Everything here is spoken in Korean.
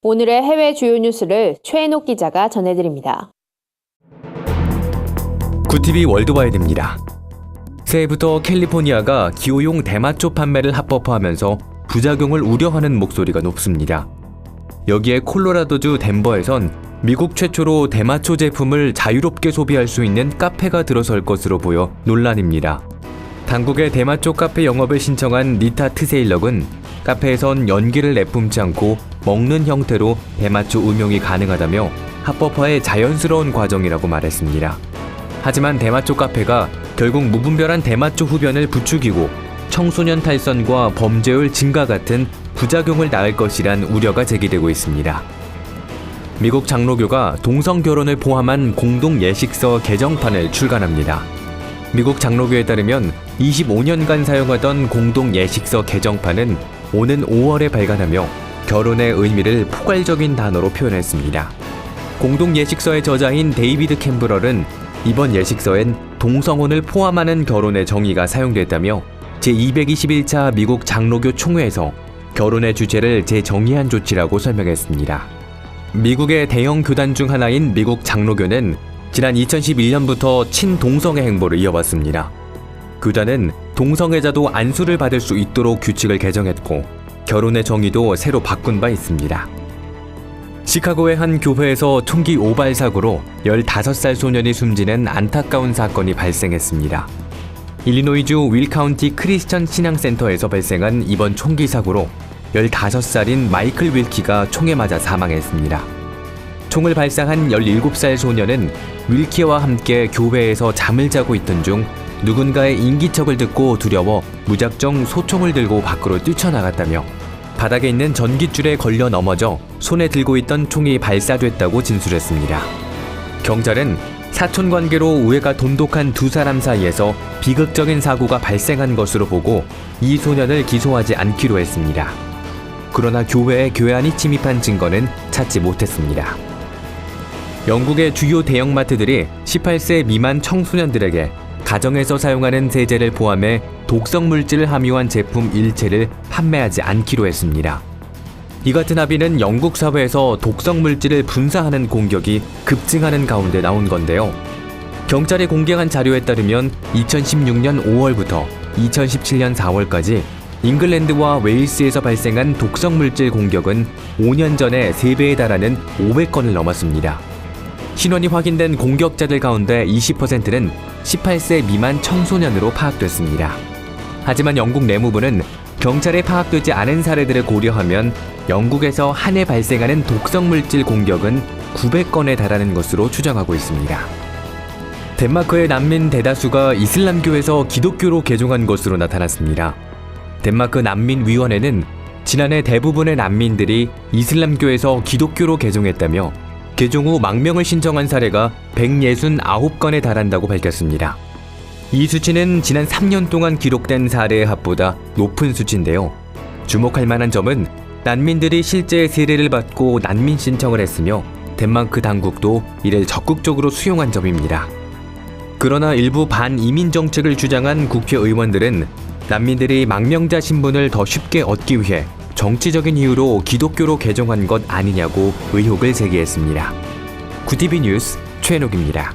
오늘의 해외 주요 뉴스를 최인옥 기자가 전해드립니다. 구티비 월드와이드입니다. 새해부터 캘리포니아가 기호용 대마초 판매를 합법화하면서 부작용을 우려하는 목소리가 높습니다. 여기에 콜로라도주 덴버에선 미국 최초로 대마초 제품을 자유롭게 소비할 수 있는 카페가 들어설 것으로 보여 논란입니다. 당국의 대마초 카페 영업을 신청한 니타 트세일럭은 카페에선 연기를 내뿜지 않고 먹는 형태로 대마초 음용이 가능하다며 합법화의 자연스러운 과정이라고 말했습니다. 하지만 대마초 카페가 결국 무분별한 대마초 흡연을 부추기고 청소년 탈선과 범죄율 증가 같은 부작용을 낳을 것이란 우려가 제기되고 있습니다. 미국 장로교가 동성 결혼을 포함한 공동 예식서 개정판을 출간합니다. 미국 장로교에 따르면 25년간 사용하던 공동 예식서 개정판은 오는 5월에 발간하며 결혼의 의미를 포괄적인 단어로 표현했습니다. 공동 예식서의 저자인 데이비드 캠브럴은 이번 예식서엔 동성혼을 포함하는 결혼의 정의가 사용됐다며 제221차 미국 장로교 총회에서 결혼의 주체를 재정의한 조치라고 설명했습니다. 미국의 대형 교단 중 하나인 미국 장로교는 지난 2011년부터 친동성애 행보를 이어왔습니다. 교단은 동성애자도 안수를 받을 수 있도록 규칙을 개정했고 결혼의 정의도 새로 바꾼 바 있습니다. 시카고의 한 교회에서 총기 오발 사고로 15살 소년이 숨지는 안타까운 사건이 발생했습니다. 일리노이주 윌 카운티 크리스천 신앙센터에서 발생한 이번 총기 사고로 15살인 마이클 윌키가 총에 맞아 사망했습니다. 총을 발사한 17살 소년은 윌키와 함께 교회에서 잠을 자고 있던 중 누군가의 인기척을 듣고 두려워 무작정 소총을 들고 밖으로 뛰쳐나갔다며 바닥에 있는 전깃줄에 걸려 넘어져 손에 들고 있던 총이 발사됐다고 진술했습니다. 경찰은 사촌 관계로 우애가 돈독한 두 사람 사이에서 비극적인 사고가 발생한 것으로 보고 이 소년을 기소하지 않기로 했습니다. 그러나 교회에 괴한이 침입한 증거는 찾지 못했습니다. 영국의 주요 대형마트들이 18세 미만 청소년들에게 가정에서 사용하는 세제를 포함해 독성물질을 함유한 제품 일체를 판매하지 않기로 했습니다. 이 같은 합의는 영국 사회에서 독성물질을 분사하는 공격이 급증하는 가운데 나온 건데요. 경찰이 공개한 자료에 따르면 2016년 5월부터 2017년 4월까지 잉글랜드와 웨일스에서 발생한 독성물질 공격은 5년 전에 3배에 달하는 500건을 넘었습니다. 신원이 확인된 공격자들 가운데 20%는 18세 미만 청소년으로 파악됐습니다. 하지만 영국 내무부는 경찰에 파악되지 않은 사례들을 고려하면 영국에서 한 해 발생하는 독성물질 공격은 900건에 달하는 것으로 추정하고 있습니다. 덴마크의 난민 대다수가 이슬람교에서 기독교로 개종한 것으로 나타났습니다. 덴마크 난민위원회는 지난해 대부분의 난민들이 이슬람교에서 기독교로 개종했다며 개종 후 망명을 신청한 사례가 169건에 달한다고 밝혔습니다. 이 수치는 지난 3년 동안 기록된 사례의 합보다 높은 수치인데요. 주목할 만한 점은 난민들이 실제 세례를 받고 난민 신청을 했으며 덴마크 당국도 이를 적극적으로 수용한 점입니다. 그러나 일부 반이민 정책을 주장한 국회의원들은 난민들이 망명자 신분을 더 쉽게 얻기 위해 정치적인 이유로 기독교로 개종한 것 아니냐고 의혹을 제기했습니다. 구티비 뉴스 최인옥입니다.